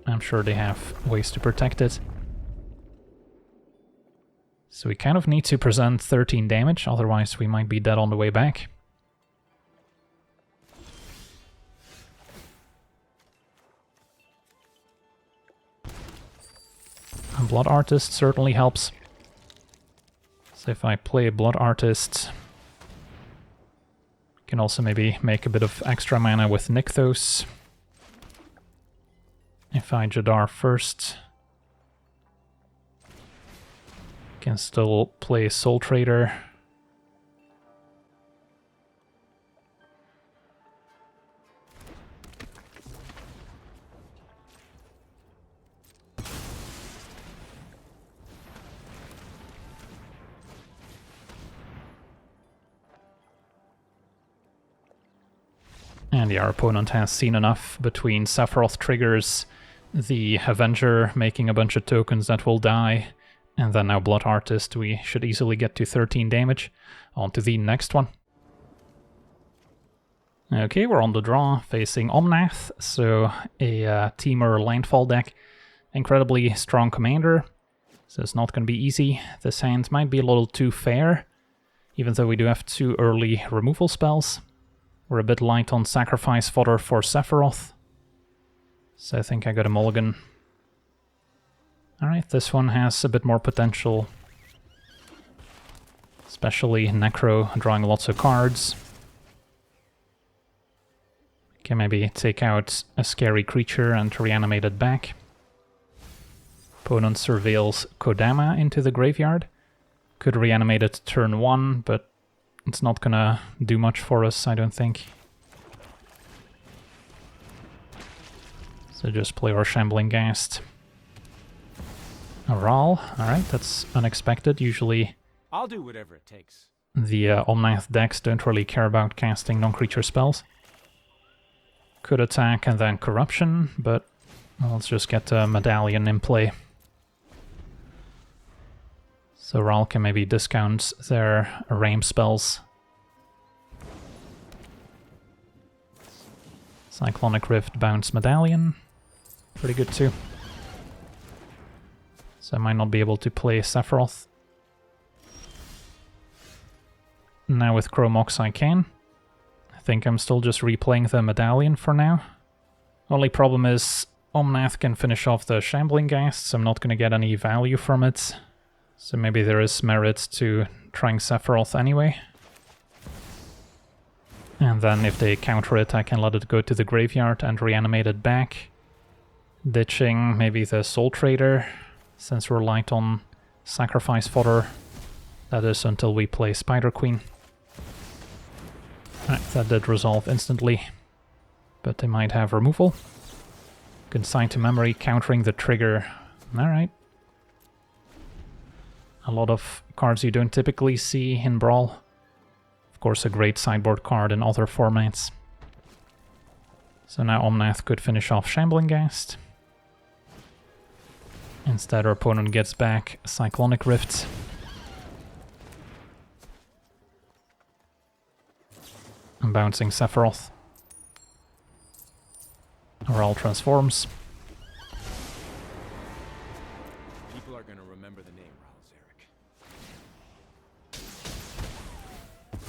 I'm sure they have ways to protect it. So we kind of need to present 13 damage, otherwise we might be dead on the way back. A Blood Artist certainly helps. So if I play a Blood Artist, I can also maybe make a bit of extra mana with Nykthos. If I Jadar first, can still play Soul Trader. And yeah, our opponent has seen enough between Sephiroth triggers, the Avenger making a bunch of tokens that will die, and then now Blood Artist. We should easily get to 13 damage. On to the next one. Okay, we're on the draw, facing Omnath, so a Teamer Landfall deck. Incredibly strong commander, so it's not going to be easy. This hand might be a little too fair, even though we do have 2 early removal spells. We're a bit light on sacrifice fodder for Sephiroth, so I think I got a mulligan. Alright, this one has a bit more potential, especially Necro, drawing lots of cards. Can maybe take out a scary creature and reanimate it back. Opponent surveils Kodama into the graveyard. Could reanimate it turn 1, but it's not gonna do much for us, I don't think. So just play our Shambling Ghast. A Rahl, alright, that's unexpected. Usually I'll do whatever it takes. The Omnath decks don't really care about casting non-creature spells. Could attack and then Corruption, but well, let's just get a Medallion in play. So Rahl can maybe discount their Rain spells. Cyclonic Rift, bounce Medallion. Pretty good too. So I might not be able to play Sephiroth. Now with Chromox I can. I think I'm still just replaying the Medallion for now. Only problem is Omnath can finish off the Shambling Ghast, so I'm not going to get any value from it. So maybe there is merit to trying Sephiroth anyway. And then if they counter it, I can let it go to the graveyard and reanimate it back. Ditching maybe the Soul Trader, since we're light on sacrifice fodder. That is until we play Spider Queen. Right, that did resolve instantly, but they might have removal. Consign to memory, countering the trigger. Alright. A lot of cards you don't typically see in Brawl. Of course, a great sideboard card in other formats. So now Omnath could finish off Shambling Ghast. Instead, our opponent gets back Cyclonic Rift. I'm bouncing Sephiroth. Rahl transforms. People are gonna remember the name Rahl Zarek.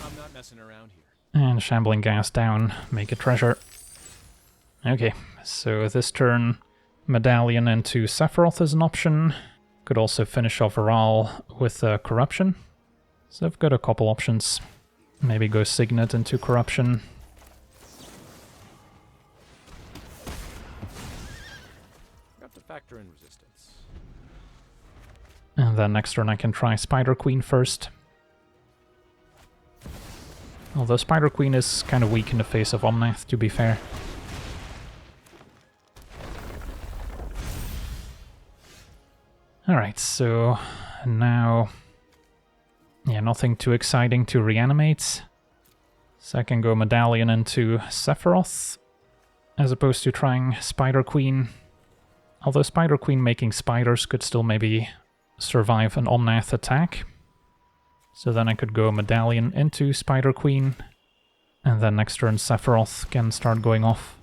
I'm not messing around here. And Shambling Ghast down, make a treasure. Okay, so this turn, Medallion into Sephiroth is an option. Could also finish off Rahl with Corruption. So I've got a couple options. Maybe go Signet into Corruption. Got to factor in resistance. And then next turn I can try Spider Queen first. Although Spider Queen is kind of weak in the face of Omnath, to be fair. Alright, so now... yeah, nothing too exciting to reanimate. So I can go Medallion into Sephiroth, as opposed to trying Spider Queen. Although Spider Queen making spiders could still maybe survive an Omnath attack. So then I could go Medallion into Spider Queen, and then next turn Sephiroth can start going off.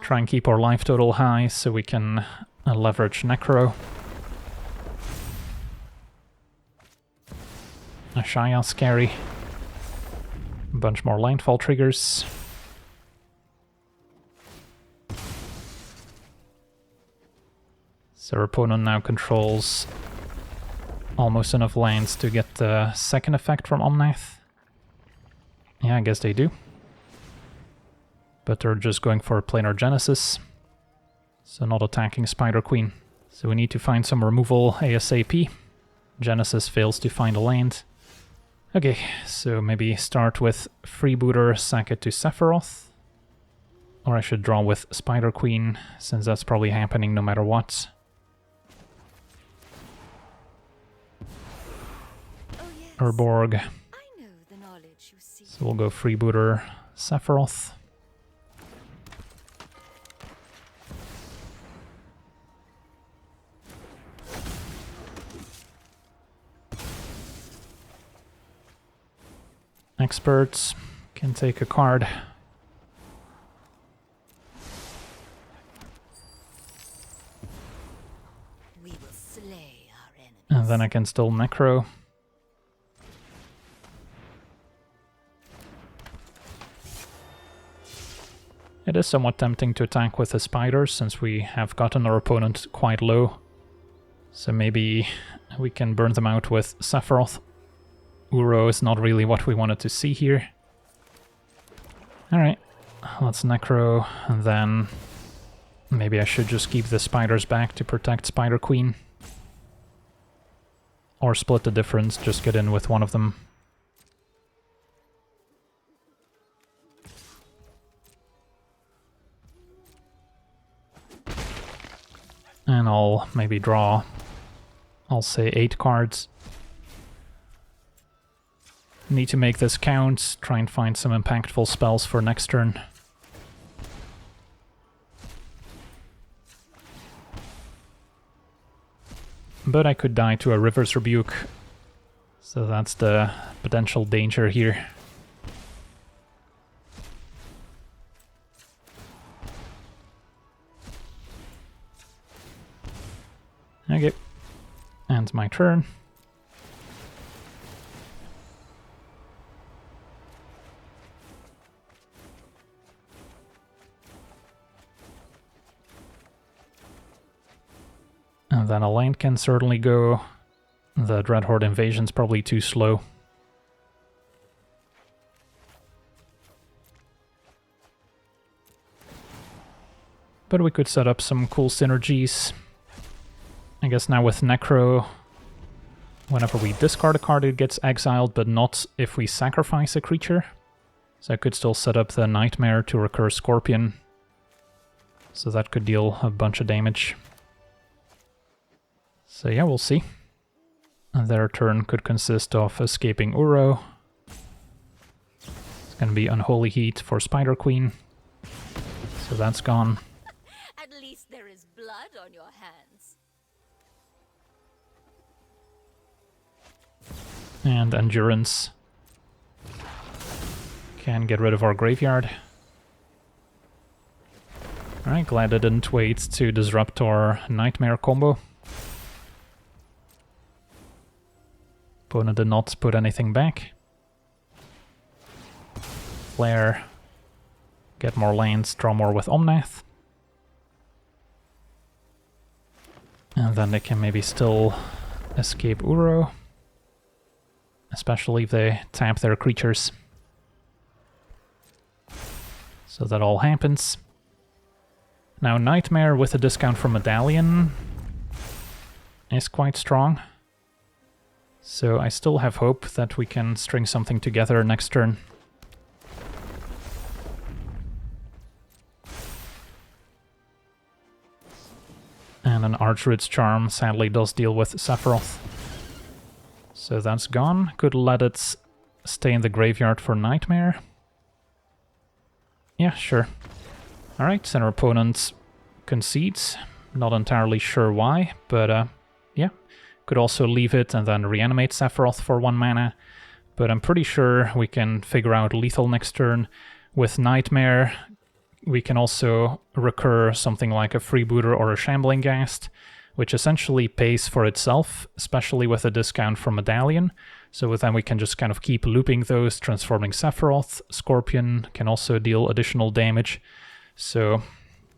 Try and keep our life total high so we can leverage Necro. Ashaya scary. A bunch more landfall triggers. So our opponent now controls almost enough lands to get the second effect from Omnath. Yeah, I guess they do. But they're just going for Planar Genesis, so not attacking Spider Queen. So we need to find some removal ASAP. Genesis fails to find a land. Okay, so maybe start with Freebooter, sack it to Sephiroth. Or I should draw with Spider Queen, since that's probably happening no matter what. Urborg. So we'll go Freebooter, Sephiroth. Experts can take a card. We will slay our enemies. And then I can still Necro. It is somewhat tempting to attack with the spiders since we have gotten our opponent quite low. So maybe we can burn them out with Sephiroth. Uro is not really what we wanted to see here. Alright, let's Necro, and then maybe I should just keep the spiders back to protect Spider Queen. Or split the difference, just get in with one of them. And I'll maybe draw, I'll say 8 cards. Need to make this count, try and find some impactful spells for next turn. But I could die to a River's Rebuke, so that's the potential danger here. Okay, and my turn. And then a land can certainly go. The Dreadhorde invasion's probably too slow. But we could set up some cool synergies. I guess now with Necro, whenever we discard a card it gets exiled, but not if we sacrifice a creature. So I could still set up the Nightmare to recur Scorpion. So that could deal a bunch of damage. So yeah, we'll see. And their turn could consist of escaping Uro. It's gonna be Unholy Heat for Spider Queen. So that's gone. At least there is blood on your hands. And Endurance can get rid of our graveyard. Alright, glad I didn't wait to disrupt our Nightmare combo. Opponent did not put anything back. Flare. Get more lands, draw more with Omnath. And then they can maybe still escape Uro. Especially if they tap their creatures. So that all happens. Now Nightmare with a discount from Medallion is quite strong. So I still have hope that we can string something together next turn. And an Archroot's Charm sadly does deal with Sephiroth. So that's gone. Could let it stay in the graveyard for Nightmare. Yeah, sure. Alright, and our opponent concedes. Not entirely sure why, but yeah. Could also leave it and then reanimate Sephiroth for 1 mana. But I'm pretty sure we can figure out lethal next turn. With Nightmare, we can also recur something like a Freebooter or a Shambling Ghast, which essentially pays for itself, especially with a discount from Medallion. So with them we can just kind of keep looping those, transforming Sephiroth. Scorpion can also deal additional damage. So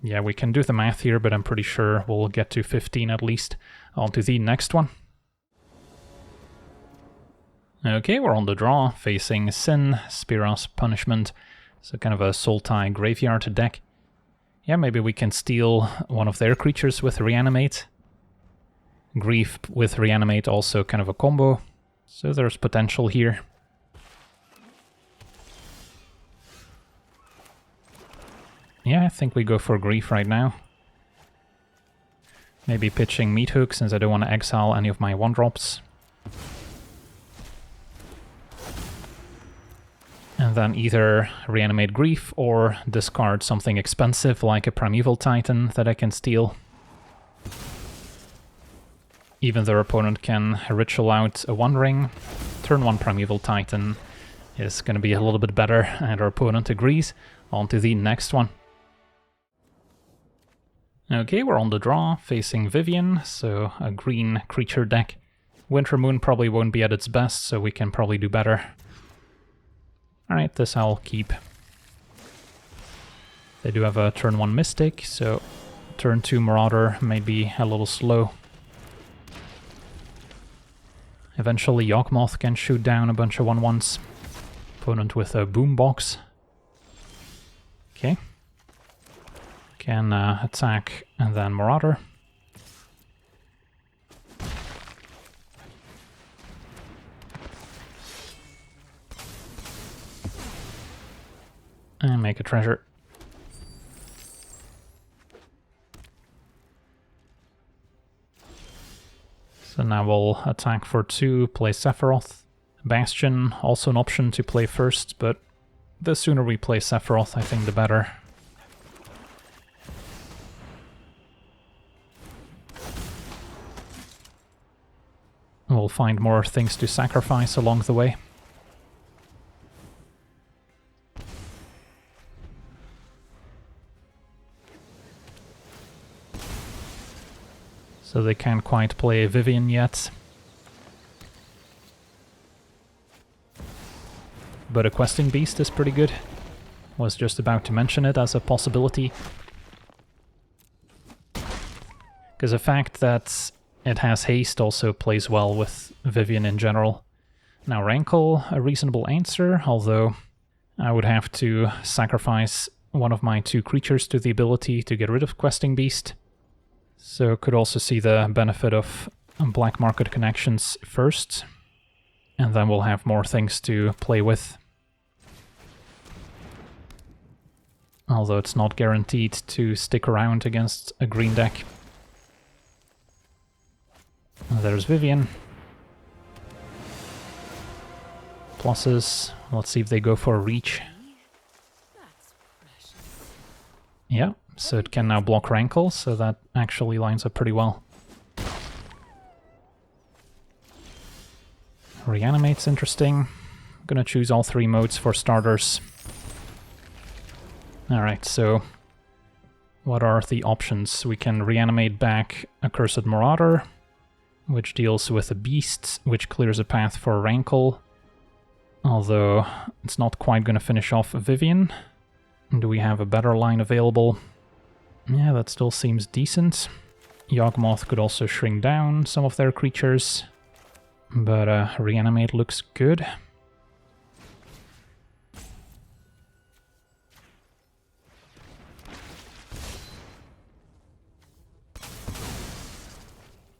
yeah, we can do the math here, but I'm pretty sure we'll get to 15 at least. On to the next one. Okay, we're on the draw, facing Sin, Spira's Punishment. So kind of a Sultai graveyard deck. Yeah, maybe we can steal one of their creatures with Reanimate. Grief with Reanimate, also kind of a combo. So there's potential here. Yeah, I think we go for Grief right now. Maybe pitching Meat Hook since I don't want to exile any of my 1-drops. And then either reanimate Grief or discard something expensive like a Primeval Titan that I can steal. Even their opponent can ritual out a One Ring. Turn 1 Primeval Titan is going to be a little bit better, and our opponent agrees. On to the next one. Okay, we're on the draw, facing Vivien, so a green creature deck. Winter Moon probably won't be at its best, so we can probably do better. Alright, this I'll keep. They do have a turn 1 Mystic, so turn 2 Marauder may be a little slow. Eventually Yawgmoth can shoot down a bunch of 1/1s. Opponent with a Boombox. Okay. Can attack and then Marauder. And make a treasure. So now we'll attack for 2, play Sephiroth. Bastion, also an option to play first, but the sooner we play Sephiroth, I think the better. We'll find more things to sacrifice along the way. So they can't quite play Vivien yet. But a Questing Beast is pretty good. Was just about to mention it as a possibility. Because the fact that it has haste also plays well with Vivien in general. Now Rankle, a reasonable answer, although I would have to sacrifice one of my 2 creatures to the ability to get rid of Questing Beast. So could also see the benefit of Black Market Connections first, and then we'll have more things to play with. Although it's not guaranteed to stick around against a green deck. There's Vivien. Pluses. Let's see if they go for a Reach. Yeah, so it can now block Rankle, so that actually lines up pretty well. Reanimate's interesting. I'm gonna choose all 3 modes for starters. Alright, so what are the options? We can reanimate back Accursed Marauder, which deals with a beast, which clears a path for Rankle. Although it's not quite going to finish off Vivien. Do we have a better line available? Yeah, that still seems decent. Yawgmoth could also shrink down some of their creatures, but Reanimate looks good.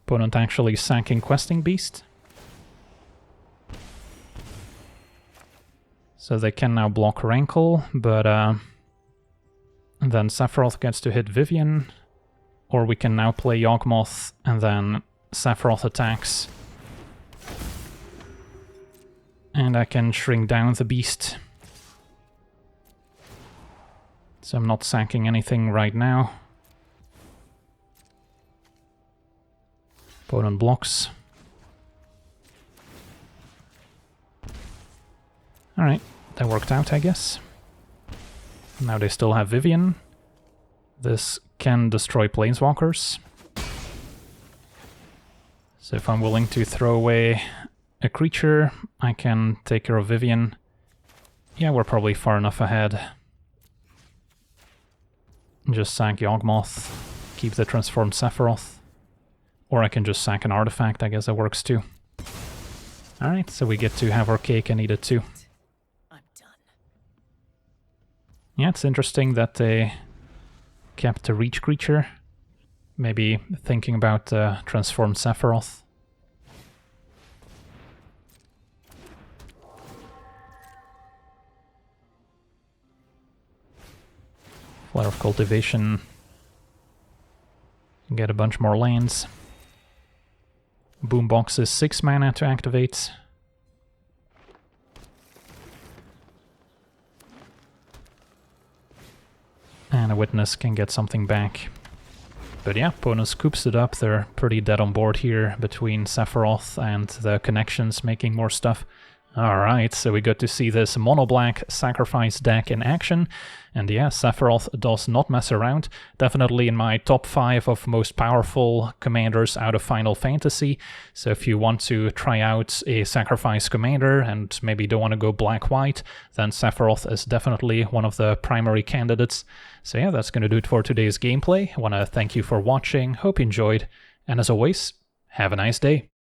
Opponent actually sacking Questing Beast. So they can now block Rankle, but then Sephiroth gets to hit Vivien. Or we can now play Yawgmoth and then Sephiroth attacks. And I can shrink down the beast. So I'm not sacking anything right now. Opponent blocks. Alright, that worked out, I guess. Now they still have Vivien. This can destroy Planeswalkers. So if I'm willing to throw away a creature, I can take care of Vivien. Yeah, we're probably far enough ahead. Just sack Yawgmoth, keep the transformed Sephiroth. Or I can just sack an artifact, I guess that works too. Alright, so we get to have our cake and eat it too. I'm done. Yeah, it's interesting that they kept a reach creature. Maybe thinking about transformed Sephiroth. Flare of Cultivation. Get a bunch more lands. Boombox is 6 mana to activate. And a Witness can get something back. But yeah, opponent scoops it up. They're pretty dead on board here between Sephiroth and the connections making more stuff. Alright, so we got to see this mono-black sacrifice deck in action. And yeah, Sephiroth does not mess around. Definitely in my top 5 of most powerful commanders out of Final Fantasy. So if you want to try out a sacrifice commander and maybe don't want to go black-white, then Sephiroth is definitely one of the primary candidates. So yeah, that's going to do it for today's gameplay. I want to thank you for watching, hope you enjoyed, and as always, have a nice day.